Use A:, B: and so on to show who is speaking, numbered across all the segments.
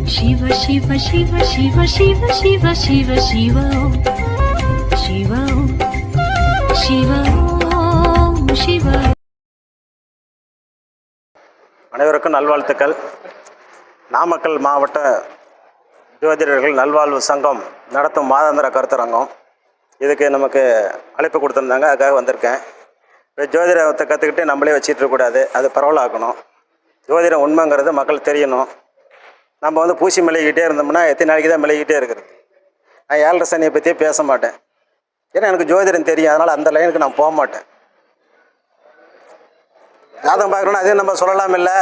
A: शिव शिव शिव शिव शिव शिव शिव शिव शिव शिव शिव.
B: அனைவருக்கும் நல்வாழ்த்துக்கள். நாமக்கல் மாவட்ட ஜோதிடர்கள் நல்வாழ்வு சங்கம் நடத்தும் மாதாந்திர கருத்தரங்கம். இதுக்கு நமக்கு அழைப்பு கொடுத்துருந்தாங்க, அதுக்காக வந்திருக்கேன். இப்போ ஜோதிடத்தை கற்றுக்கிட்டு நம்மளே வச்சுட்டு இருக்கக்கூடாது, அது பரவலாக்கணும். ஜோதிடம் உண்மைங்கிறது மக்கள் தெரியணும். நம்ம வந்து பூசி மெழுகிட்டே இருந்தோம்னா எத்தனை நாளைக்கு தான் மெழுகிட்டே இருக்கிறது. நான் 7.5 சனியை பற்றியே பேச மாட்டேன், ஏன்னா எனக்கு ஜோதிடம் தெரியும். அதனால் அந்த லைனுக்கு நான் போக மாட்டேன். ஜாதகம் பார்க்கணும்னா அதையும் நம்ம சொல்லலாம் இல்லை,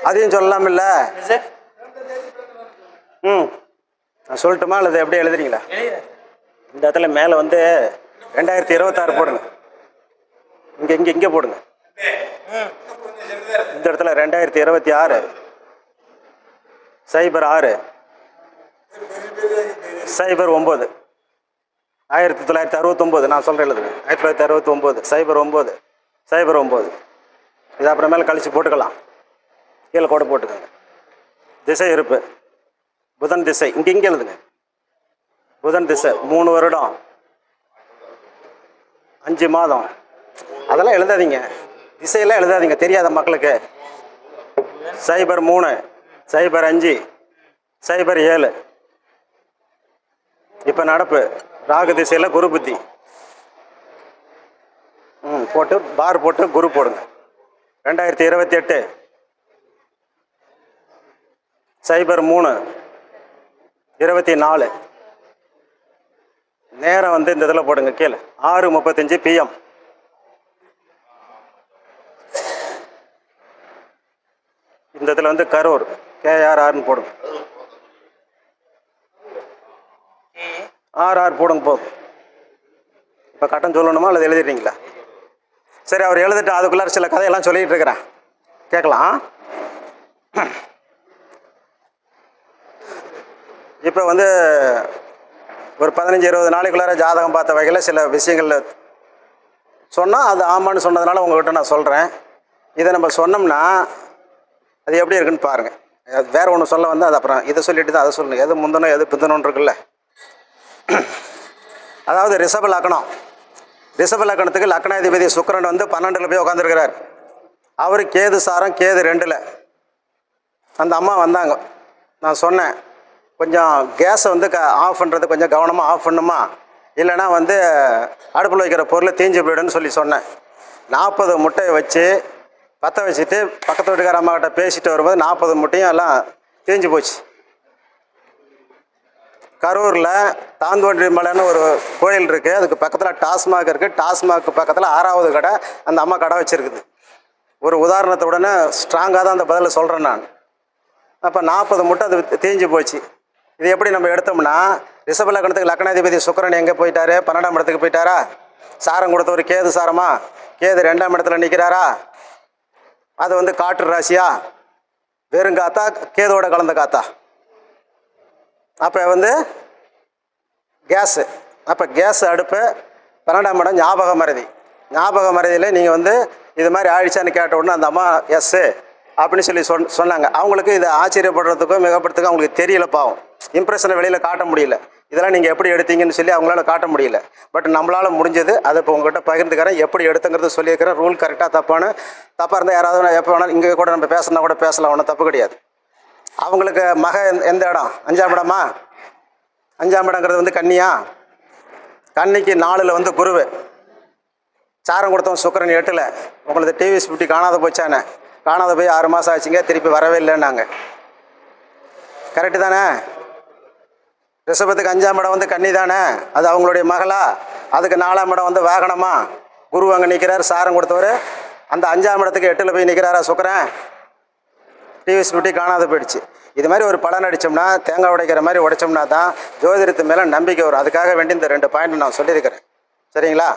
B: அதையும் சொல்லலாம் இல்லை. நான் சொல்லட்டுமா அல்லது எப்படி எழுதுறீங்களா? இந்த இடத்துல மேலே வந்து 2026 போடுங்க. இங்கே இங்கே இங்கே போடுங்க. இந்த இடத்துல 2026 06 09 1969 நான் சொல்கிறேன் எழுதுங்க. 1969 09 09. இது அப்புறமேல கழிச்சு போட்டுக்கலாம், கீழே கூட போட்டுக்கோங்க. திசை இருப்பு புதன் திசை, இங்கே இங்கே எழுதுங்க. புதன் திசை 3 வருடம் 5 மாதம். அதெல்லாம் எழுதாதீங்க, திசையெல்லாம் எழுதாதீங்க, தெரியாத மக்களுக்கு. 03 05 07. இப்போ நடப்பு ராகு திசையில் குரு புத்தி போட்டு பார் போட்டு குரு போடுங்க. 2028 03 24. நேரம் வந்து இந்த இதில் போடுங்க, கீழே 6:35 PM. இந்த இதில் வந்து கரூர் KRRன்னு போடுங்க. RR போடுங்க போதும். இப்போ கட்டம் சொல்லணுமா அல்லது எழுதிடுறீங்களா? சரி, அவர் எழுதிட்டு அதுக்குள்ளார சில கதையெல்லாம் சொல்லிகிட்டு இருக்கிறேன், கேட்கலாம். இப்போ வந்து ஒரு 15-20 நாளைக்குள்ளார ஜாதகம் பார்த்த வகையில் சில விஷயங்கள் சொன்னால் அது ஆமான்னு சொன்னதுனால உங்கள்கிட்ட நான் சொல்கிறேன். இதை நம்ம சொன்னோம்னா அது எப்படி இருக்குன்னு பாருங்கள். வேறு ஒன்று சொல்ல வந்து அது அப்புறம் இதை சொல்லிட்டு தான் அதை சொல்லணும். எது முந்தணும் எது பிந்தணும் இருக்குல்ல. அதாவது ரிஷப லக்னம். ரிஷப லக்னத்துக்கு லக்னாதிபதி சுக்கிரன் வந்து 12ல் போய் உட்காந்துருக்கிறார். அவர் கேது சாரம் கேது 2ல். அந்த அம்மா வந்தாங்க, நான் சொன்னேன் கொஞ்சம் கேஸை வந்து ஆஃப் பண்ணுறது கொஞ்சம் கவனமாக ஆஃப் பண்ணுமா, இல்லைனா வந்து அடுப்பில் வைக்கிற பொருளை தீஞ்சு போய்டுன்னு சொல்லி சொன்னேன். 40 முட்டையை வச்சு பற்ற வச்சுட்டு பக்கத்து வீட்டுக்கார அம்மாக்கிட்ட பேசிட்டு வரும்போது 40 முட்டையும் எல்லாம் தீஞ்சு போச்சு. கரூரில் தாந்தோன்றி மலைன்னு ஒரு கோயில் இருக்குது, அதுக்கு பக்கத்தில் டாஸ்மாக் இருக்குது. டாஸ்மாக் பக்கத்தில் 6வது கடை அந்த அம்மா கடை வச்சுருக்குது. ஒரு உதாரணத்துடனே ஸ்ட்ராங்காக தான் அந்த பதிலை சொல்கிறேன் நான். அப்போ 40 முட்டை அது தீஞ்சு போச்சு. இது எப்படி நம்ம எடுத்தோம்னா, ரிஷப லக்னத்துக்கு லக்னாதிபதி சுக்கிரன் எங்கே போயிட்டாரு? 12ஆம் இடத்துக்கு போயிட்டாரா? சாரம் கொடுத்தவர் கேது சாரமா? கேது 2ஆம் இடத்துல நிற்கிறாரா? அது வந்து காற்று ராசியா? வெறும் காத்தா கேதோட கலந்த காத்தா? அப்போ வந்து கேஸு. அப்போ கேஸ் அடுப்பு 12ஆம் இடம் ஞாபக மறதி. ஞாபக மறதியில் நீங்கள் வந்து இது மாதிரி ஆயிடுச்சான்னு கேட்ட உடனே அந்த அம்மா எஸ்ஸு அப்படின்னு சொல்லி சொன்னாங்க. அவங்களுக்கு இதை ஆச்சரியப்படுறதுக்கும் மிகப்படுறதுக்கும் அவங்களுக்கு தெரியல, பாவம். இம்ப்ரெஷனை வெளியில் காட்ட முடியல. இதெல்லாம் நீங்கள் எப்படி எடுத்தீங்கன்னு சொல்லி அவங்களால காட்ட முடியல. பட் நம்மளால் முடிஞ்சது அதை இப்போ உங்கள்கிட்ட பகிர்ந்துக்கிறேன். எப்படி எடுத்துங்கிறது சொல்லியிருக்கிறேன். ரூல் கரெக்டாக தப்பாக இருந்தால் யாராவது எப்போ வேணாலும் இங்கே கூட நம்ம பேசணுன்னா கூட பேசலாம், ஒன்றும் தப்பு கிடையாது. அவங்களுக்கு எந்த இடம்? 5ஆம் இடமா? 5ஆம் இடங்கிறது வந்து கன்னியா? கன்னிக்கு 4ல் வந்து குருவு. சாரம் கொடுத்தவன் சுக்கிரன் 8ல். உங்களுக்கு டிவி ஸ்பிட்டி காணாத போச்சானே? காணாத போய் 6 மாதம் ஆச்சுங்க, திருப்பி வரவே இல்லைன்னாங்க. கரெக்டு தானே? ரிஷபத்துக்கு 5ஆம் இடம் வந்து கன்னி தானே? அது அவங்களுடைய மகளா? அதுக்கு 4ஆம் இடம் வந்து வாகனமா? குரு அங்கே நிற்கிறார், சாரம் கொடுத்தவர். அந்த 5ஆம் இடத்துக்கு 8ல் போய் நிற்கிறாரா சுக்கிரன்? டிவி ஸ்பிட்டி காணாத போயிடுச்சு. இது மாதிரி ஒரு படம் அடித்தோம்னா, தேங்காய் உடைக்கிற மாதிரி உடைச்சோம்னா தான் ஜோதிடத்து மேலே நம்பிக்கை வரும். அதுக்காக வேண்டி இந்த 2 பாயிண்ட் நான் சொல்லியிருக்கிறேன், சரிங்களா?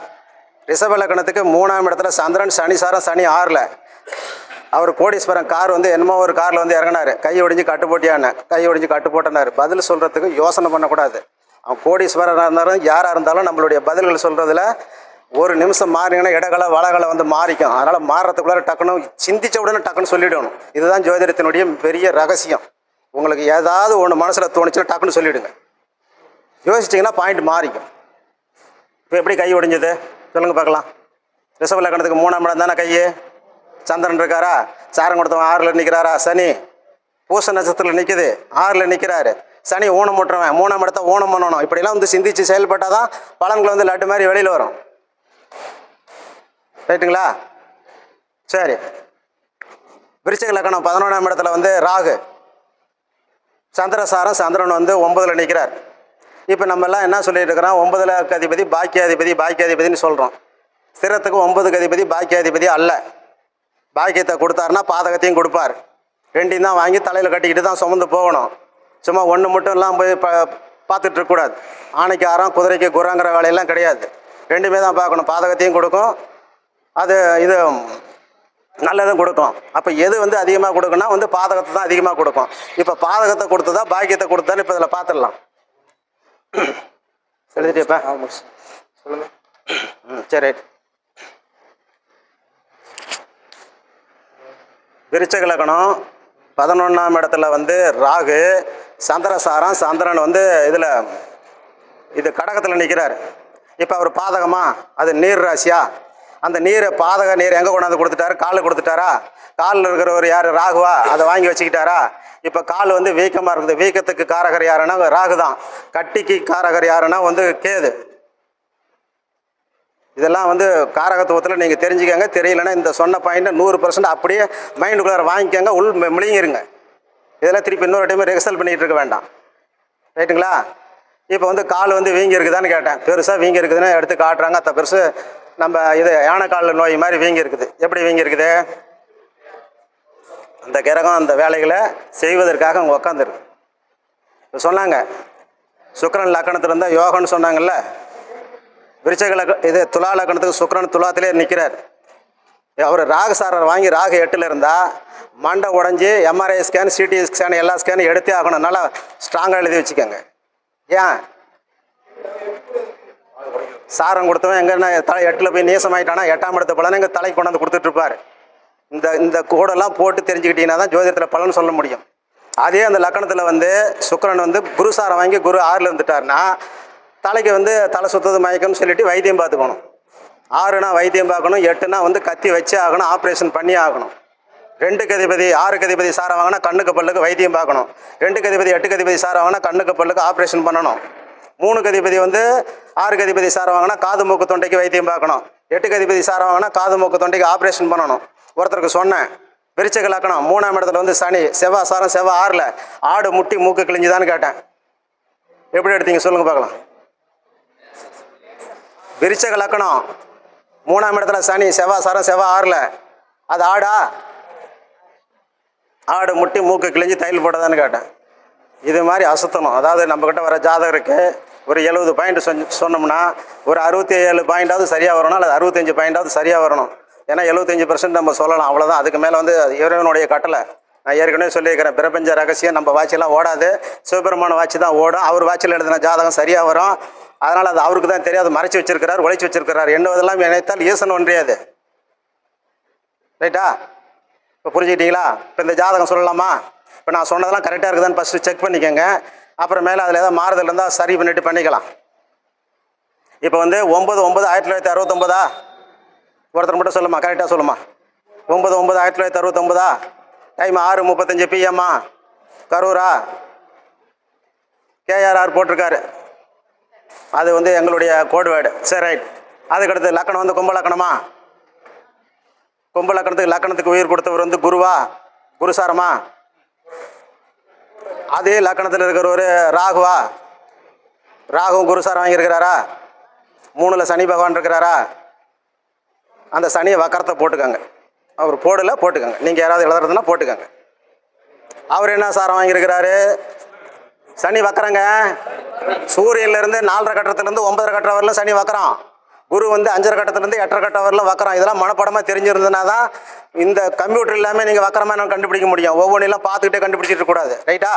B: ரிஷப லக்னத்துக்கு 3ஆம் இடத்துல சந்திரன் சனி சாரம் சனி 6ல். அவர் கோடீஸ்வரன் கார் வந்து என்னமோ ஒரு காரில் வந்து இறங்கினார், கை ஒடிஞ்சு கட்டு போட்டியானே, கை ஒடிஞ்சு கட்டு போட்டனார். பதில் சொல்கிறதுக்கு யோசனை பண்ணக்கூடாது. அவன் கோடீஸ்வரராக இருந்தாலும் யாராக இருந்தாலும் நம்மளுடைய பதில்கள் சொல்கிறதுல ஒரு நிமிஷம் மாறிங்கன்னா இடகளை வளகளை வந்து மாறிக்கும். அதனால் மாறுறதுக்குள்ளார டக்குன்னு சிந்திச்ச உடனே டக்குன்னு சொல்லிவிடணும். இதுதான் ஜோதிடத்தினுடைய பெரிய ரகசியம். உங்களுக்கு ஏதாவது ஒன்று மனசில் தோணுச்சுன்னா டக்குன்னு சொல்லிவிடுங்க. யோசிச்சிங்கன்னா பாயிண்ட் மாறிக்கும். இப்போ எப்படி கை ஒடிஞ்சது சொல்லுங்கள் பார்க்கலாம். ரிஷப லக்னத்துக்கு 3ஆம் இடம் தானே கை. சந்திரன் இருக்காரா? சாரம் கொடுத்தவன் 6ல் நிற்கிறாரா? சனி பூச நட்சத்திரத்தில் நிற்குது, 6ல் நிற்கிறாரு. சனி ஊனம் முட்டுறவன் 3ஆம் இடத்த ஊனம் பண்ணணும். இப்படிலாம் வந்து சிந்திச்சு செயல்பட்டால் தான் பலன்கள் வந்து லட்டு மாதிரி வெளியில் வரும். ரைட்டுங்களா? சரி. விருச்சிக லக்னம் 11ஆம் இடத்துல வந்து ராகு, சந்திரசாரம், சந்திரன் வந்து 9ல் நிற்கிறார். இப்போ நம்மெல்லாம் என்ன சொல்லிட்டு இருக்கிறோம்? 9ல் அதிபதி பாக்கியாதிபதினு சொல்கிறோம். ஸ்திரத்துக்கு 9க்கு அதிபதி பாக்கியாதிபதி அல்ல. பாக்கியத்தை கொடுத்தாருன்னா பாதகத்தையும் கொடுப்பார். ரெண்டையும் தான் வாங்கி தலையில் கட்டிக்கிட்டு தான் சுமந்து போகணும். சும்மா ஒன்று மட்டும் எல்லாம் போய் பார்த்துட்டு இருக்கக்கூடாது. ஆணைக்கு ஆரம் குதிரைக்கு குரங்கிற வேலையெல்லாம் கிடையாது. ரெண்டுமே தான் பார்க்கணும். பாதகத்தையும் கொடுக்கும், அது இது நல்லதும் கொடுக்கும். அப்போ எது வந்து அதிகமாக கொடுக்குன்னா வந்து பாதகத்தை தான் அதிகமாக கொடுக்கும். இப்போ பாதகத்தை கொடுத்ததா பாக்கியத்தை கொடுத்தான்னு இப்போ இதில் பார்த்துடலாம். எழுதிட்டேப்பா? சொல்லுங்கள். சரி. விருச்சிக லக்னம் 11ஆம் இடத்துல வந்து ராகு, சந்திரசாரம், சந்திரன் வந்து இதில் இது கடகத்தில் நிற்கிறார். இப்போ அவர் பாதகமா? அது நீர் ராசியா? அந்த நீர் பாதக நீர் எங்கே கொண்டாந்து கொடுத்துட்டாரு? காலில் கொடுத்துட்டாரா? காலில் இருக்கிறவர் யார்? ராகுவா? அதை வாங்கி வச்சுக்கிட்டாரா? இப்போ கால் வந்து வீக்கமாக இருக்குது. வீக்கத்துக்கு காரகர் யாருன்னா ராகு தான். கட்டிக்கு காரகர் யாருன்னா வந்து கேது. இதெல்லாம் வந்து காரகத்துவத்தில் நீங்கள் தெரிஞ்சுக்கங்க. தெரியலன்னா இந்த சொன்ன பாயிண்ட்டை 100% அப்படியே மைண்டுக்குள்ளார வாங்கிக்கோங்க, உள் முழுங்கிருங்க. இதெல்லாம் திருப்பி இன்னொரு டைம் ரெக்சல் பண்ணிகிட்டு இருக்க வேண்டாம். ரைட்டுங்களா? இப்போ வந்து கால் வந்து வீங்கி இருக்குதான்னு கேட்டேன். பெருசாக வீங்கி இருக்குதுன்னு எடுத்து காட்டுறாங்க. அத்த பெருசு நம்ம இது யானைக்கால் நோய் மாதிரி வீங்கி இருக்குது. எப்படி வீங்கி இருக்குது? அந்த கிரகம் அந்த வேலைகளை செய்வதற்காக அவங்க உட்காந்துருக்கு. இப்போ சொன்னாங்க சுக்கிரன் லக்கணத்தில் இருந்தால் யோகன்னு சொன்னாங்கல்ல. விருச்சிக இது துலா லக்கணத்துக்கு சுக்கிரன் துலாத்திலே நிற்கிறார். அவர் ராகு சாரர் வாங்கி ராகு 8ல் இருந்தால் மண்டை உடஞ்சி எம்ஆர்ஐ ஸ்கேன், சிடி ஸ்கேன் எல்லா ஸ்கேனும் எடுத்தே ஆகணும். நல்லா ஸ்ட்ராங்காக எழுதி வச்சுக்கோங்க. ஏன்? சாரம் கொடுத்தவன் எங்கன்னா தலை 8ல் போய் நேசமாயிட்டானா 8ஆம் இடத்த பலனை எங்கள் தலைக்கு கொண்டாந்து கொடுத்துட்ருப்பார். இந்த கோடெல்லாம் போட்டு தெரிஞ்சுக்கிட்டீங்கன்னா தான் ஜோதிடத்தில் பலன் சொல்ல முடியும். அதே அந்த லக்கணத்தில் வந்து சுக்கிரன் வந்து குரு சாரம் வாங்கி குரு 6ல் இருந்துட்டார்னா தலைக்கு வந்து தலை சுத்தது மயக்கம்னு சொல்லிட்டு வைத்தியம் பார்த்துக்கணும். 6னா வைத்தியம் பார்க்கணும், 8னா வந்து கத்தி வச்சே ஆகணும், ஆப்ரேஷன் பண்ணி ஆகணும். 2க்கு அதிபதி 6க்கு அதிபதி சாரம் வாங்கினா கண்ணுக்கு பல்லுக்கு வைத்தியம் பார்க்கணும். 2க்கு அதிபதி 8க்கு அதிபதி சாரம் வாங்கினா கண்ணுக்கு பல்லுக்கு ஆப்ரேஷன் பண்ணணும். 3க்கு அதிபதி வந்து 6க்கு அதிபதி சாரம் வாங்கினா காது மூக்கு தொண்டைக்கு வைத்தியம் பார்க்கணும். 8க்கு அதிபதி சாரம் வாங்கினா காது மூக்கு தொண்டைக்கு ஆப்ரேஷன் பண்ணணும். ஒருத்தருக்கு சொன்னேன், விருச்சிக லக்னம் 3ஆம் இடத்துல வந்து சனி, செவ்வாய் சாரம், செவ்வாய் 6ல் ஆடு முட்டி மூக்கு கிழிஞ்சுதான்னு கேட்டேன். எப்படி எடுத்தீங்க சொல்லுங்கள் பார்க்கலாம். விருச்சிக லக்னம் 3ஆம் இடத்துல சனி, செவ்வாய் சாரம், செவ்வாய் 6ல் அது ஆடா? ஆடு முட்டி மூக்கு கிழிஞ்சு தையல் போட்டதான்னு கேட்டேன். இது மாதிரி அசுத்தணும். அதாவது நம்மக்கிட்ட வர ஜாதகருக்கு ஒரு 70 பாயிண்ட் சொன்னோம்னா ஒரு 67 பாயிண்டாவது சரியாக வரணும், அல்லது 65 பாயிண்டாவது சரியாக வரணும். ஏன்னா 75% நம்ம சொல்லலாம், அவ்வளோதான். அதுக்கு மேலே வந்து இறைவனுடைய கட்டளை. நான் ஏற்கனவே சொல்லியிருக்கிறேன், பிரபஞ்ச ரகசியம் நம்ம வாட்செல்லாம் ஓடாது, சிவபெருமான வாட்சி தான் ஓடும். அவர் வாட்சியில் எழுதின ஜாதகம் சரியாக வரும். அதனால் அது அவருக்கு தான் தெரியாது, மறைச்சி வச்சிருக்கிறார், ஒழிச்சு வச்சிருக்கிறார். எண்ணுவதெல்லாம் நினைத்தால் ஈசன் ஒன்றியாது. ரைட்டா? இப்போ புரிஞ்சுக்கிட்டீங்களா? இப்போ இந்த ஜாதகம் சொல்லலாமா? இப்போ நான் சொன்னதெல்லாம் கரெக்டாக இருக்குதான்னு ஃபஸ்ட்டு செக் பண்ணிக்கோங்க. அப்புறம் மேலே அதில் ஏதாவது மாறுதல் இருந்தால் சரி பண்ணிட்டு பண்ணிக்கலாம். இப்போ வந்து 9/9/1969 ஒருத்தர் மட்டும் சொல்லுமா, கரெக்டாக சொல்லுமா. 9/9/1969 டைம் 6:35 PM கரூரா? KRR போட்டிருக்காரு. அது வந்து எங்களுடைய கோட் வேர்டு. சரி, ரைட். அதுக்கடுத்து லக்கணம் வந்து கும்ப லக்கணமா? கும்ப லக்கணத்துக்கு உயிர் கொடுத்தவர் வந்து குருவா? குருசாரமா? அதே லக்கணத்தில் இருக்கிற ஒரு ராகுவா? ராகுவும் குருசாரம் வாங்கியிருக்கிறாரா? 3ல் சனி பகவான் இருக்கிறாரா? அந்த சனியை வக்கரத்தை போட்டுக்கோங்க. அவர் போடலை, போட்டுக்கோங்க. நீங்கள் யாராவது எழுதுறதுன்னா போட்டுக்கோங்க. அவர் என்ன சாரம் வாங்கியிருக்கிறாரு? சனி வக்கரங்க. சூரியன்லேருந்து 4.5 கட்டத்துலேருந்து 9.5 கட்டம் வரலாம் சனி வக்கரம். குரு வந்து 5.5 கட்டத்துலேருந்து 8.5 கட்டம் வரலாம் வக்கரம். இதெல்லாம் மனப்படமாக தெரிஞ்சிருந்ததுனா தான் இந்த கம்ப்யூட்டர் இல்லாமல் நீங்கள் வக்கரமாக நான் கண்டுபிடிக்க முடியும். ஒவ்வொன்றையும் பார்த்துக்கிட்டே கண்டுபிடிச்சிட்டு கூடாது. ரைட்டா?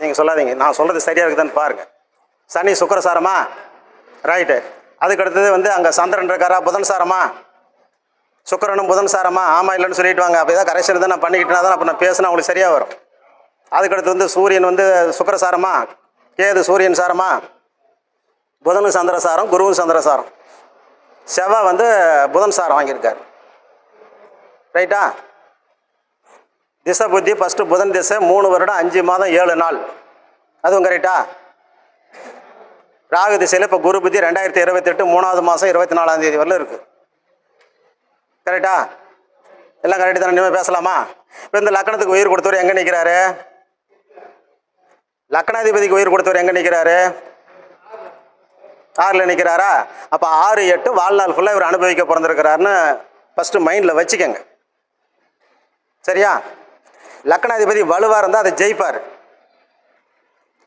B: நீங்கள் சொல்லாதீங்க, நான் சொல்கிறது சரியாக இருக்குதான்னு பாருங்கள். சனி சுக்கிரசாரமா? ரைட்டு. அதுக்கு அடுத்தது வந்து அங்கே சந்திரன் இருக்காரா, புதன் சாரமா, சுக்கிரனும் புதன் சாரமா, ஆமாம் இல்லைன்னு சொல்லிட்டு வாங்க. அப்போ ஏதாவது கரெக்ஷன் தான் நான் பண்ணிக்கிட்டேனா தான் அப்போ நான் பேசினா உங்களுக்கு சரியாக வரும். அதுக்கடுத்து வந்து சூரியன் வந்து சுக்கிர சாரமா, கேது சூரியன் சாரமா, புதனும் சந்திர சாரம், குருவும் சந்திர சாரம், செவ்வாய் வந்து புதன் சாரம் வாங்கியிருக்கார். ரைட்டா? திசை புத்தி ஃபஸ்ட்டு புதன் திசை 3 வருடம் 5 மாதம் 7 நாள், அதுவும் கரெக்டா? ராகு திசையில் இப்போ குரு புத்தி 2028 3வது மாதம் 24ஆம் தேதி வரல இருக்குது. கரெக்டா? எல்லாம் கரெக்டு தானே? இனிமேல் பேசலாமா? இப்போ இந்த லக்கணத்துக்கு உயிர் கொடுத்தவர் எங்கே நிற்கிறாரு? லக்கணாதிபதிக்கு உயிர் கொடுத்தவர் எங்கே நிற்கிறாரு? 6ல் நிற்கிறாரா? அப்போ 6, 8 வாழ்நாள் ஃபுல்லாக இவர் அனுபவிக்க பிறந்திருக்கிறாருன்னு ஃபஸ்ட்டு மைண்டில் வச்சுக்கோங்க. சரியா? லக்கணாதிபதி வலுவாக இருந்தால் அதை ஜெயிப்பார்.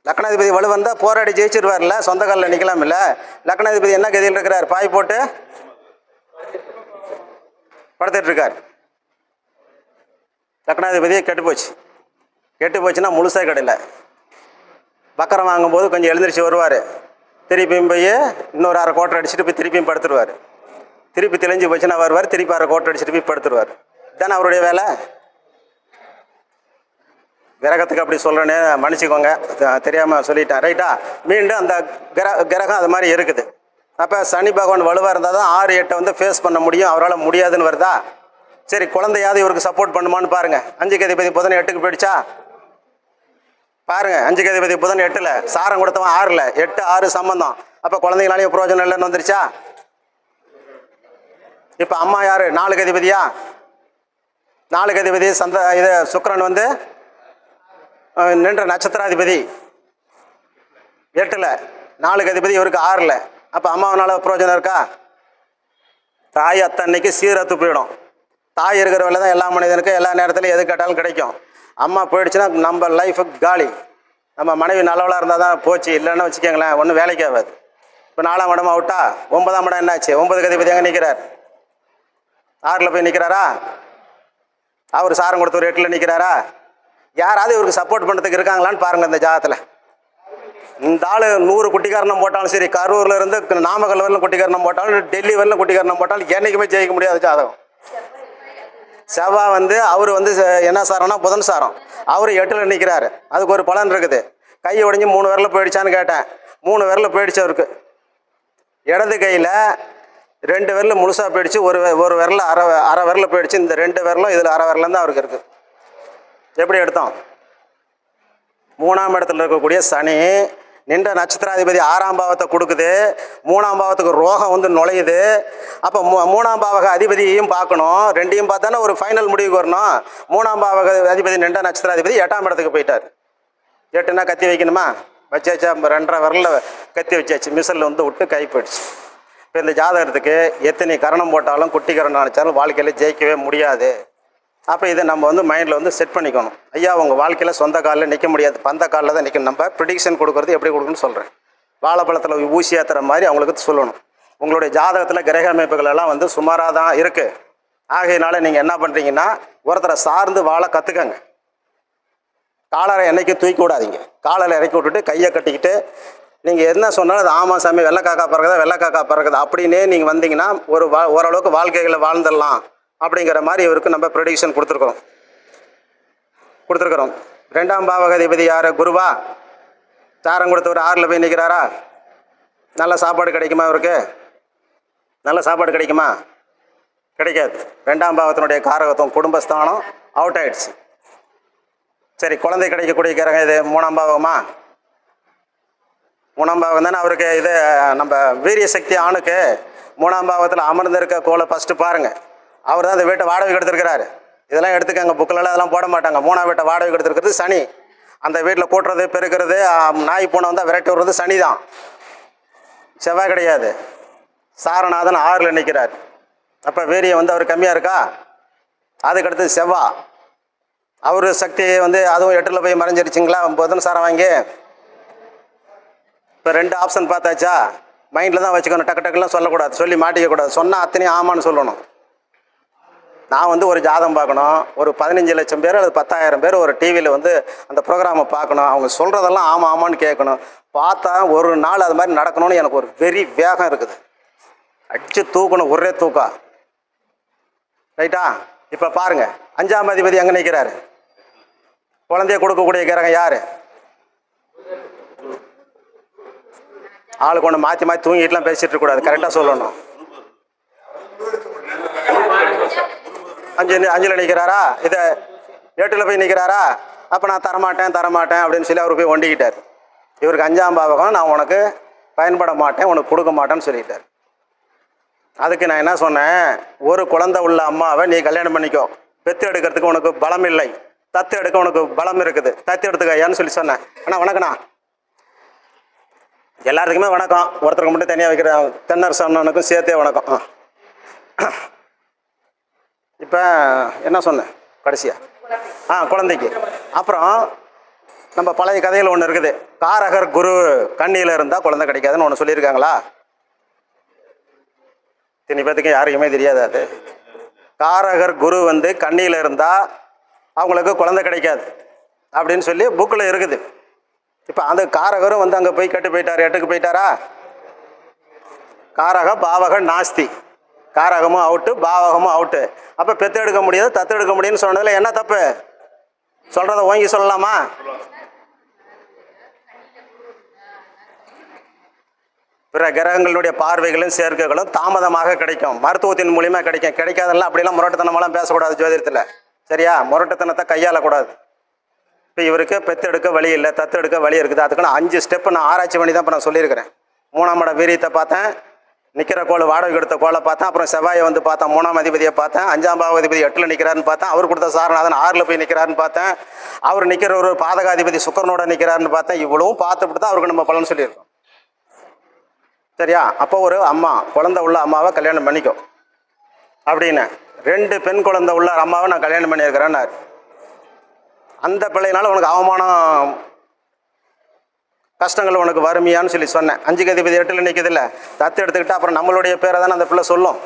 B: லக்கணாதிபதி வலுவாக இருந்தால் போராடி ஜெயிச்சிருவார்ல, சொந்த காலில் நிற்கலாம். இல்லை, லக்கணாதிபதி என்ன கதியில் இருக்கிறார்? பாய் போட்டு படுத்துட்டு இருக்கார். லக்கணாதிபதியே கெட்டு போச்சுன்னா முழுசாக கிடையில. பக்கரம் வாங்கும்போது கொஞ்சம் எழுந்திரிச்சு வருவார், திருப்பியும் போய் இன்னொரு 1/2 கோட்டை அடிச்சுட்டு போய் திருப்பியும் படுத்துருவார். திருப்பி தெளிஞ்சு போச்சுன்னா வருவார், திருப்பி 1/2 கோட்டை அடிச்சுட்டு போய் படுத்துருவார். இதுதானே அவருடைய வேலை. கிரகத்துக்கு அப்படி சொல்கிறேன்னு மன்னிச்சிக்கோங்க, தெரியாமல் சொல்லிட்டேன். ரைட்டா? மீண்டும் அந்த கிரகம் அது மாதிரி இருக்குது. அப்போ சனி பகவான் வலுவாக இருந்தால் தான் 6, 8 வந்து ஃபேஸ் பண்ண முடியும். அவரால் முடியாதுன்னு வருதா? சரி, குழந்தையாவது இவருக்கு சப்போர்ட் பண்ணுமான்னு பாருங்கள். 5க்கு அதிபதி புதன் 8க்கு போயிடுச்சா பாருங்கள். 5க்கு அதிபதி புதன் 8ல், சாரம் கொடுத்தவன் 6ல், 8, 6 சம்பந்தம். அப்போ குழந்தைங்களாலையும் பிரயோஜனம் இல்லைன்னு வந்துருச்சா? இப்போ அம்மா யார்? 4க்கு அதிபதியா? 4க்கு அதிபதி இது சுக்கிரன் வந்து நின்ற நட்சத்திராதிபதி 8ல், 4க்கு அதிபதி இவருக்கு 6ல். அப்போ அம்மாவனால பிரயோஜனம் இருக்கா? தாய் அத்தன்னைக்கு சீரத்து போயிடும். தாய் இருக்கிற வேலை தான் எல்லா மனிதனுக்கும் எல்லா நேரத்துலையும் எது கேட்டாலும் கிடைக்கும். அம்மா போயிடுச்சுன்னா நம்ம லைஃபுக்கு காலி. நம்ம மனைவி நல்லவளாக இருந்தால் தான் போச்சு, இல்லைன்னு வச்சுக்கோங்களேன், ஒன்றும் வேலைக்கு ஆகாது. இப்போ 4ஆம் இடம் அவுட்டா, 9ஆம் இடம் என்னாச்சு? 9க்கு அதிபதி எங்கே நிற்கிறார்? 6ல் போய் நிற்கிறாரா? அவர் சாரம் கொடுத்தவர் 8ல் நிற்கிறாரா? யாராவது இவருக்கு சப்போர்ட் பண்ணுறதுக்கு இருக்காங்களான்னு பாருங்கள். இந்த ஜாதகத்தில் இந்த ஆள் 100 குட்டிக்காரணம் போட்டாலும் சரி, கரூரில் இருந்து நாமக்கல் வரலும் குட்டிக்காரணம் போட்டாலும், டெல்லி வரலும் குட்டிக்காரணம் போட்டாலும் என்றைக்குமே ஜெயிக்க முடியாத ஜாதகம். செவ்வாய் வந்து அவர் வந்து என்ன சாரம்னா புதன் சாரம், அவர் 8ல் நிற்கிறாரு. அதுக்கு ஒரு பலன் இருக்குது. கை உடைஞ்சி 3 விரல போயிடுச்சான்னு கேட்டேன். 3 விரல போயிடுச்சு அவருக்கு. இடது கையில் 2 விரல் முழுசாக போயிடுச்சு, ஒரு விரல அரை விரல போயிடுச்சு. இந்த 2 விரலும் இதில் அரை விரலம் தான் அவருக்கு இருக்குது. எப்படி எடுத்தோம்? 3ஆம் இடத்துல இருக்கக்கூடிய சனி நின்ற நட்சத்திராதிபதி 6ஆம் பாவத்தை கொடுக்குது. 3ஆம் பாவத்துக்கு ரோகம் வந்து நுழையுது. அப்போ 3ஆம் பாவக அதிபதியையும் பார்க்கணும். 2ஐயும் பார்த்தானே ஒரு ஃபைனல் முடிவுக்கு வரணும். 3ஆம் பாவக அதிபதி நின்ற நட்சத்திராதிபதி 8ஆம் இடத்துக்கு போயிட்டார். 8னா கத்தி வைக்கணுமா? வச்சாச்சா? 2.5 விரலில் கத்தி வச்சாச்சு. மிஷினில் வந்து விட்டு கை போயிடுச்சு. இப்போ இந்த ஜாதகத்துக்கு எத்தனை கரணம் போட்டாலும் குட்டி கரணம் நினச்சாலும் வாழ்க்கையில் ஜெயிக்கவே முடியாது. அப்போ இதை நம்ம வந்து மைண்டில் வந்து செட் பண்ணிக்கணும். ஐயா, உங்கள் வாழ்க்கையில் சொந்த காலில் நிற்க முடியாது, பந்த காலில் தான் நிற்கணும். நம்ம ப்ரிடிக்ஷன் கொடுக்குறது எப்படி கொடுக்குன்னு சொல்கிறேன். வாழைப்பழத்தில் ஊசி ஏற்றுற மாதிரி அவங்களுக்கு சொல்லணும். உங்களுடைய ஜாதகத்தில் கிரக அமைப்புகள் எல்லாம் வந்து சுமாராக தான் இருக்குது. ஆகையினால நீங்கள் என்ன பண்ணுறீங்கன்னா, ஒருத்தரை சார்ந்து வாழ கற்றுக்கங்க. காலரை என்னைக்கு தூக்கி விடாதீங்க. காலில் இறக்கி விட்டுட்டு கையை கட்டிக்கிட்டு நீங்கள் என்ன சொன்னாலும் அது ஆமாம் சாமி, வெள்ளைக்காக்கா பறக்குதா அப்படின்னே நீங்கள் வந்தீங்கன்னா ஓரளவுக்கு வாழ்க்கைகளை வாழ்ந்துடலாம் அப்படிங்கிற மாதிரி இவருக்கு நம்ம ப்ரெடிக்ஷன் கொடுத்துருக்குறோம். 2ஆம் பாவகாதிபதி யார்? குருவா? சாரம் கொடுத்தவர் 6ல் போய் நிற்கிறாரா? நல்ல சாப்பாடு கிடைக்குமா இவருக்கு? நல்ல சாப்பாடு கிடைக்குமா? கிடைக்காது. 2ஆம் பாவத்தினுடைய காரகத்துவம் குடும்பஸ்தானம் அவுட் ஆயிடுச்சு. சரி, குழந்தை கிடைக்கக்கூடிய கிரகம் இது 3ஆம் பாவமா? 3ஆம் பாவம் தானே அவருக்கு. இது நம்ம வீரிய சக்தி ஆணுக்கு 3ஆம் பாவத்தில் அமர்ந்திருக்க கோளை ஃபஸ்ட்டு பாருங்கள். அவர் தான் இந்த வீட்டை வாடகைக்கு எடுத்துருக்கிறாரு. இதெல்லாம் எடுத்துக்கங்க. புக்கிலலாம் அதெல்லாம் போட மாட்டாங்க. 3ஆம் வீட்டை வாடகைக்கு எடுத்துருக்கிறது சனி. அந்த வீட்டில் கூட்டுறது, பெருக்கிறது, நாய் பூனை வந்தால் விரட்டி விடுறது சனி தான், செவ்வாய் கிடையாது. சாரநாதன் 6ல் நிற்கிறார். அப்போ வீரியம் வந்து அவர் கம்மியாக இருக்கா? அதுக்கடுத்து செவ்வாய், அவர் சக்தி வந்து அதுவும் 8ல் போய் மறைஞ்சிருச்சிங்களா? புதன் சாரம் வாங்கி. இப்போ 2 ஆப்ஷன் பார்த்தாச்சா? மைண்டில் தான் வச்சுக்கணும். டக்குலாம் சொல்லக்கூடாது, சொல்லி மாட்டிக்கக்கூடாது. சொன்னால் அத்தனையும் ஆமான்னு சொல்லணும். நான் வந்து ஒரு ஜாதகம் பார்க்கணும், ஒரு 15 லட்சம் பேர் அல்லது 10,000 பேர் ஒரு டிவியில் வந்து அந்த ப்ரோக்ராமை பார்க்கணும், அவங்க சொல்கிறதெல்லாம் ஆமாம் ஆமான்னு கேட்கணும். பார்த்தா ஒரு நாள் அது மாதிரி நடக்கணும்னு எனக்கு ஒரு வெறி வேகம் இருக்குது. அடிச்சு தூக்கணும், ஒரே தூக்கா. ரைட்டா? இப்போ பாருங்கள், 5ஆம் அதிபதி எங்கே நிற்கிறாரு? குழந்தைய கொடுக்கக்கூடிய கிரகம் யார்? ஆளுக்கு ஒன்று மாற்றி மாற்றி தூங்கிட்டுலாம் பேசிகிட்டு இருக்கக்கூடாது, கரெக்டாக சொல்லணும். 5ல் நிற்கிறாரா? இதை 8ல் போய் நிற்கிறாரா? அப்போ நான் தரமாட்டேன் அப்படின்னு சொல்லி அவர் போய் ஒண்டிக்கிட்டார். இவருக்கு 5ஆம் பாவகம், நான் உனக்கு பயன்பட மாட்டேன், உனக்கு கொடுக்க மாட்டேன்னு சொல்லிட்டார். அதுக்கு நான் என்ன சொன்னேன், ஒரு குழந்தை உள்ள அம்மாவை நீ கல்யாணம் பண்ணிக்கோ, பெத்து எடுக்கிறதுக்கு உனக்கு பலம் இல்லை, தத்து எடுக்க உனக்கு பலம் இருக்குது, தத்து எடுத்துக்க ஐயான்னு சொல்லி சொன்னேன். அண்ணா வணக்கண்ணா. எல்லாத்துக்குமே வணக்கம், ஒருத்தருக்கு மட்டும் தனியாக வைக்கிற தென்னரசு அண்ணனுக்கும் சேர்த்தே வணக்கம். இப்போ என்ன சொன்னேன் கடைசியாக? குழந்தைக்கு. அப்புறம் நம்ம பழைய கதையில் ஒன்று இருக்குது, காரகர் குரு கண்ணியில் இருந்தால் குழந்தை கிடைக்காதுன்னு ஒன்று சொல்லியிருக்காங்களா? இத்தனை பேத்துக்கு யாருக்குமே தெரியாது. அது காரகர் குரு வந்து கண்ணியில் இருந்தால் அவங்களுக்கு குழந்தை கிடைக்காது அப்படின்னு சொல்லி புக்கில் இருக்குது. இப்போ அந்த காரகரும் வந்து அங்கே போய் கட்டு போயிட்டார், 8க்கு போயிட்டாரா? காரக பாவக நாஸ்தி, காரகமும் அவுட்டு பாவகமும் அவுட்டு. அப்போ பெத்து எடுக்க முடியாது, தத்து எடுக்க முடியும்னு சொன்னதில் என்ன தப்பு? சொல்கிறத ஓங்கி சொல்லலாமா? பிற கிரகங்களுடைய பார்வைகளும் சேர்க்கைகளும் தாமதமாக கிடைக்கும், மருத்துவத்தின் மூலியமாக கிடைக்கும். கிடைக்காதெல்லாம் அப்படிலாம் முரட்டுத்தனமெல்லாம் பேசக்கூடாது ஜோதிடத்தில், சரியா? முரட்டுத்தனத்தை கையாளக்கூடாது. இப்போ இவருக்கு பெத்து எடுக்க வழி இல்லை, தத்து எடுக்க வழி இருக்குது. அதுக்கு நான் 5 ஸ்டெப்பு நான் ஆராய்ச்சி பண்ணி தான் இப்போ நான் சொல்லியிருக்கிறேன். 3ஆம் இட வீரியத்தை பார்த்தேன், நிற்கிற கோள் வாடகை எடுத்த கோளை பார்த்தேன், அப்புறம் செவ்வாயை வந்து பார்த்தேன், 3ஆம் அதிபதியை பார்த்தேன், 5ஆம் பாவாதிபதி 8ல் நிற்கிறாருன்னு பார்த்தேன், அவர் கொடுத்த சாரநாதன் 6ல் போய் நிற்கிறாருன்னு பார்த்தேன், அவர் நிற்கிற ஒரு பாதகாதிபதி சுக்கரனோட நிற்கிறாருன்னு பார்த்தேன். இவ்வளவும் பார்த்துட்டு தான் அவருக்கு நம்ம பலன் சொல்லியிருக்கோம், சரியா? அப்போ ஒரு அம்மா குழந்தை உள்ள அம்மாவை கல்யாணம் பண்ணிக்கோ அப்படின்னு, 2 பெண் குழந்தை உள்ள அம்மாவை நான் கல்யாணம் பண்ணியிருக்கிறேன்னாரு. அந்த பிள்ளைனால உனக்கு அவமானம் கஷ்டங்கள் உனக்கு வறுமையான்னு சொல்லி சொன்னேன். 5க்கு அதிபதி 8ல் நிற்குதில்ல, தத்து எடுத்துக்கிட்டு அப்புறம் நம்மளுடைய பேரை தானே அந்த பிள்ளை சொல்லும்,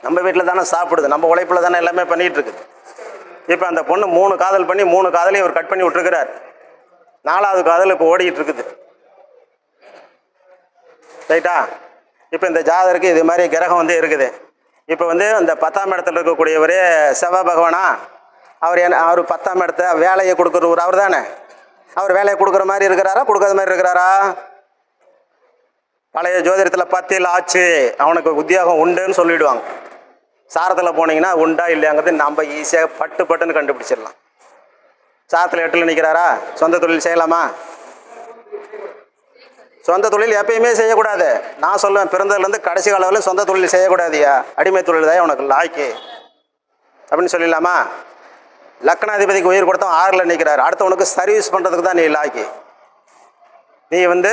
B: நம்ம வீட்டில் தானே சாப்பிடுது, நம்ம உழைப்பில் தானே எல்லாமே பண்ணிகிட்டு இருக்குது. இப்போ அந்த பொண்ணு 3 காதல் பண்ணி 3 காதலையும் இவர் கட் பண்ணி விட்டுருக்கிறார். 4வது காதல் இப்போ ஓடிக்கிட்டு இருக்குது, ரைட்டா? இப்போ இந்த ஜாதகருக்கு இது மாதிரி கிரகம் வந்து இருக்குது. இப்போ வந்து அந்த 10ஆம் இடத்துல இருக்கக்கூடியவரே செவ்வாய் பகவானா? அவர் அவர் 10ஆம் இடத்த வேலையை கொடுக்குறவர் அவர் தானே. அவர் வேலையை கொடுக்குற மாதிரி இருக்கிறாரா, கொடுக்காத மாதிரி இருக்கிறாரா? பழைய ஜோதிடத்தில் 10ல் ஆச்சு அவனுக்கு உத்தியோகம் உண்டுன்னு சொல்லிவிடுவாங்க. சாரத்தில் போனீங்கன்னா உண்டா இல்லையாங்கிறது நம்ம ஈஸியாக பட்டுன்னு கண்டுபிடிச்சிடலாம். சாரத்தில் 8ல் நிற்கிறாரா? சொந்த தொழில் செய்யலாமா? சொந்த தொழில் எப்பயுமே செய்யக்கூடாது. நான் சொல்லுவேன், பிறந்ததுலேருந்து கடைசி காலவரையும் சொந்த தொழில் செய்யக்கூடாதியா, அடிமை தொழில் தான் உனக்கு லாய்க்கு அப்படின்னு சொல்லிடலாமா? லக்னாதிபதிக்கு உயிர் கொடுத்தவன் 6ல் நிற்கிறார், அடுத்தவனுக்கு சர்வீஸ் பண்ணுறதுக்கு தான் நீ லாய்க்கு. நீ வந்து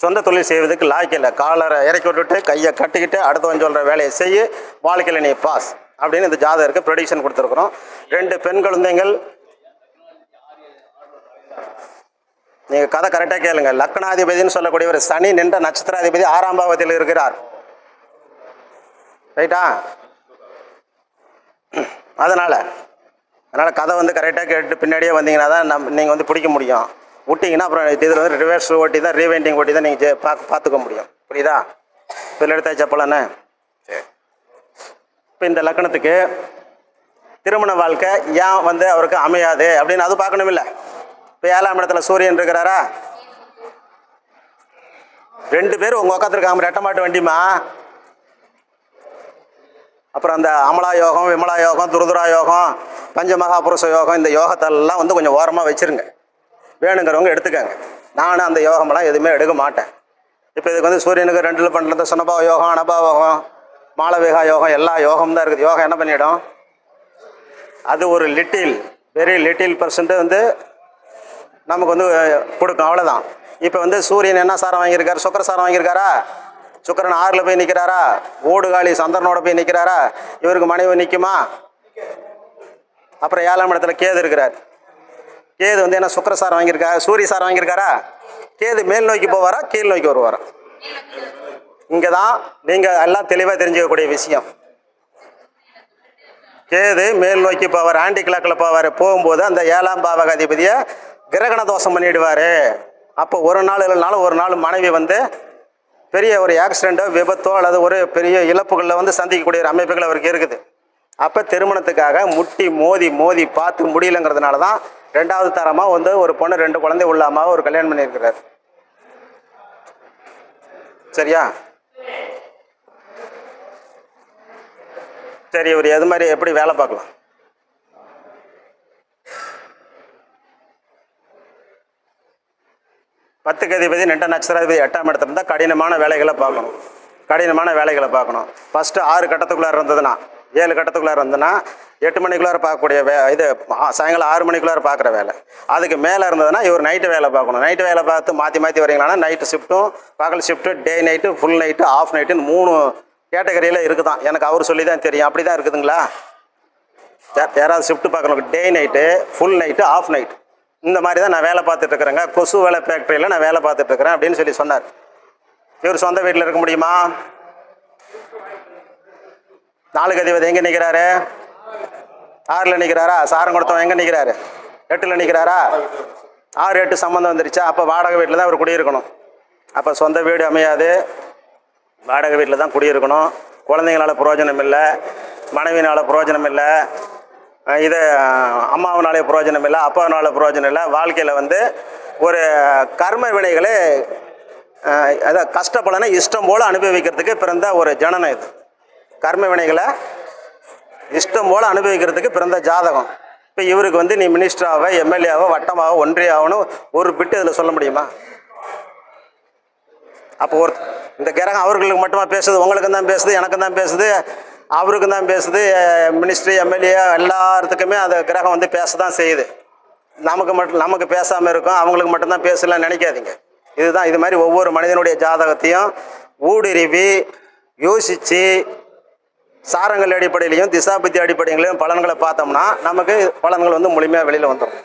B: சொந்த தொழில் செய்வதற்கு லாய்க்கு இல்லை. காலரை இறக்கி விட்டுட்டு கையை கட்டிக்கிட்டு அடுத்தவன் சொல்கிற வேலையை செய்ய, வாழ்க்கையில் நீ பாஸ் அப்படின்னு இந்த ஜாதகருக்கு ப்ரெடிக்ஷன் கொடுத்துருக்குறோம். 2 பெண் குழந்தைகள். நீங்கள் கதை கரெக்டாக கேளுங்க. லக்னாதிபதினு சொல்லக்கூடிய ஒரு சனி நின்ற நட்சத்திராதிபதி 6ஆம் பாவத்தில் இருக்கிறார், ரைட்டா? அதனால் கதை வந்து கரெக்டாக கேட்டு பின்னாடியே வந்தீங்கன்னா தான் நீங்கள் வந்து பிடிக்க முடியும். விட்டிங்கன்னா அப்புறம் இதில் வந்து ரிவர்ஸ் ஓட்டி தான், ரீவைண்டிங் ஓட்டி தான் நீங்கள் பார்த்துக்க முடியும், புரியுதா? இதில் எடுத்தாச்சு அப்போலான்னு. இப்போ இந்த லக்கணத்துக்கு திருமண வாழ்க்கை ஏன் வந்து அவருக்கு அமையாது அப்படின்னு அது பார்க்கணும் இல்லை? இப்போ 7ஆம் இடத்துல சூரியன் இருக்கிறாரா? 2 பேரும் உங்கள் உட்காந்துருக்காம ரெட்ட மாட்டு வண்டிமா. அப்புறம் அந்த அமலா யோகம், விமலா யோகம், துருதுரா யோகம், பஞ்சமகாபுருஷ யோகம், இந்த யோகத்தெல்லாம் வந்து கொஞ்சம் ஓரமாக வச்சுருங்க, வேணுங்கிறவங்க எடுத்துக்கங்க. நானும் அந்த யோகமெல்லாம் எதுவுமே எடுக்க மாட்டேன். இப்போ இதுக்கு வந்து சூரியனுக்கு 2ல் பண்ணுறது சுனபா யோகம், அனபாவகம், மாளவிகா யோகம், எல்லா யோகம் தான் இருக்குது. யோகம் என்ன பண்ணிடும்? அது ஒரு வெரி லிட்டில் பர்சன்ட் வந்து நமக்கு வந்து கொடுக்கும், அவ்வளோதான். இப்போ வந்து சூரியன் என்ன சாரம் வாங்கியிருக்காரு? சுக்கர சாரம் வாங்கியிருக்காரா? சுக்கரன் 6ல் போய் நிற்கிறாரா? ஓடுகாலி சந்திரனோட போய் நிற்கிறாரா? இவருக்கு மனைவி நிற்குமா? அப்புறம் 7ஆம் இடத்துல கேது இருக்கிறார். கேது வந்து என்ன சுக்கர சாரம் வாங்கியிருக்காரு? சூரிய சாரம் வாங்கியிருக்காரா? கேது மேல் நோக்கி போவாரா, கீழ் நோக்கி வருவாரா? இங்கே தான் நீங்கள் எல்லாம் தெளிவாக தெரிஞ்சுக்கக்கூடிய விஷயம். கேது மேல் நோக்கி போவார், ஆண்டி கிழக்கில் போவார். போகும்போது அந்த 7ஆம் பாவக அதிபதியை கிரகண தோஷம் பண்ணிவிடுவார். அப்போ ஒரு நாள் இல்லைனாலும் ஒரு நாள் மனைவி வந்து பெரிய ஒரு ஆக்சிடெண்ட்டோ விபத்தோ அல்லது ஒரு பெரிய இழப்புகளில் வந்து சந்திக்கக்கூடிய ஒரு அமைப்புகள் அவருக்கு இருக்குது. அப்போ திருமணத்துக்காக முட்டி மோதி மோதி பார்த்து முடியலைங்கிறதுனால தான் 2வது தரமாக வந்து ஒரு பொண்ணு 2 குழந்தை உள்ள அம்மாவை ஒரு கல்யாணம் பண்ணியிருக்கிறார். சரியா? சரி, இவர் எது மாதிரி எப்படி வேலை பார்க்கலாம்? பத்துக்கு அதிபதி 2 நட்சத்திராதிபதி 8ஆம் இடத்துல இருந்தால் கடினமான வேலைகளை பார்க்கணும். ஃபஸ்ட்டு 6 கட்டத்துக்குள்ளார இருந்ததுன்னா, 7 கட்டத்துக்குள்ளார இருந்ததுன்னா 8 மணிக்குள்ளார பார்க்கக்கூடிய இது சாயங்காலம் 6 மணிக்குள்ளார பார்க்குற வேலை. அதுக்கு மேலே இருந்ததுன்னா இவர் நைட்டு வேலை பார்க்கணும். நைட்டு வேலை பார்த்து மாற்றி வரீங்களான்னா நைட்டு ஷிஃப்ட்டும் பகல் shift, day night, full night, half நைட்டுன்னு 3 கேட்டகரியில் இருக்குதான். எனக்கு அவர் சொல்லி தான் தெரியும். அப்படி தான் இருக்குதுங்களா? யாராவது ஷிஃப்ட்டு பார்க்கணும், day night, full night, half night, இந்த மாதிரி தான் நான் வேலை பார்த்துட்ருக்குறேங்க. கொசு வேலை ஃபேக்ட்ரியில் நான் வேலை பார்த்துட்ருக்குறேன் அப்படின்னு சொல்லி சொன்னார். இவர் சொந்த வீட்டில் இருக்க முடியுமா? 4க்கு அதிபதி எங்கே நிற்கிறாரு? 6ல் நிற்கிறாரா? சாரம் கொடுத்தவன் எங்கே நிற்கிறாரு? 8ல் நிற்கிறாரா? 6, 8 சம்மந்தம் வந்துருச்சா? அப்போ வாடகை வீட்டில் தான் அவர் குடியிருக்கணும். அப்போ சொந்த வீடு அமையாது, வாடகை வீட்டில் தான் குடியிருக்கணும். குழந்தைங்களால் பிரயோஜனம் இல்லை, மனைவினால் பிரயோஜனம் இல்லை, இது அம்மாவனாலே பிரயோஜனம் இல்லை, அப்பாவனால பிரயோஜனம் இல்லை. வாழ்க்கையில் வந்து ஒரு கர்ம வினைகளை அதாவது கஷ்டப்பலனை இஷ்டம் போல் அனுபவிக்கிறதுக்கு பிறந்த ஒரு ஜனனம் இது. கர்ம வினைகளை இஷ்டம் போல் அனுபவிக்கிறதுக்கு பிறந்த ஜாதகம். இப்போ இவருக்கு வந்து நீ மினிஸ்டராவோ, எம்எல்ஏவோ, வட்டமாவோ, ஒன்றியாவனோ ஒரு பிட்டு இதில் சொல்ல முடியுமா? அப்போ இந்த கிரகம் அவர்களுக்கு மட்டுமா பேசுது? உங்களுக்கும் தான் பேசுது, எனக்கும் தான் பேசுது, அவருக்கும் தான் பேசுது. மினிஸ்ட்ரி, எம்எல்ஏ எல்லாத்துக்குமே அந்த கிரகம் வந்து பேச தான் செய்யுது. நமக்கு பேசாமல் இருக்கும், அவங்களுக்கு மட்டும்தான் பேசலாம்னு நினைக்காதீங்க. இதுதான் இது மாதிரி ஒவ்வொரு மனிதனுடைய ஜாதகத்தையும் ஊடுருவி யோசித்து சாரங்கள் அடிப்படையிலையும் திசாபுத்தி அடிப்படையிலையும் பலன்களை பார்த்தோம்னா நமக்கு பலன்கள் வந்து முழுமையாக வெளியில் வந்துடும்.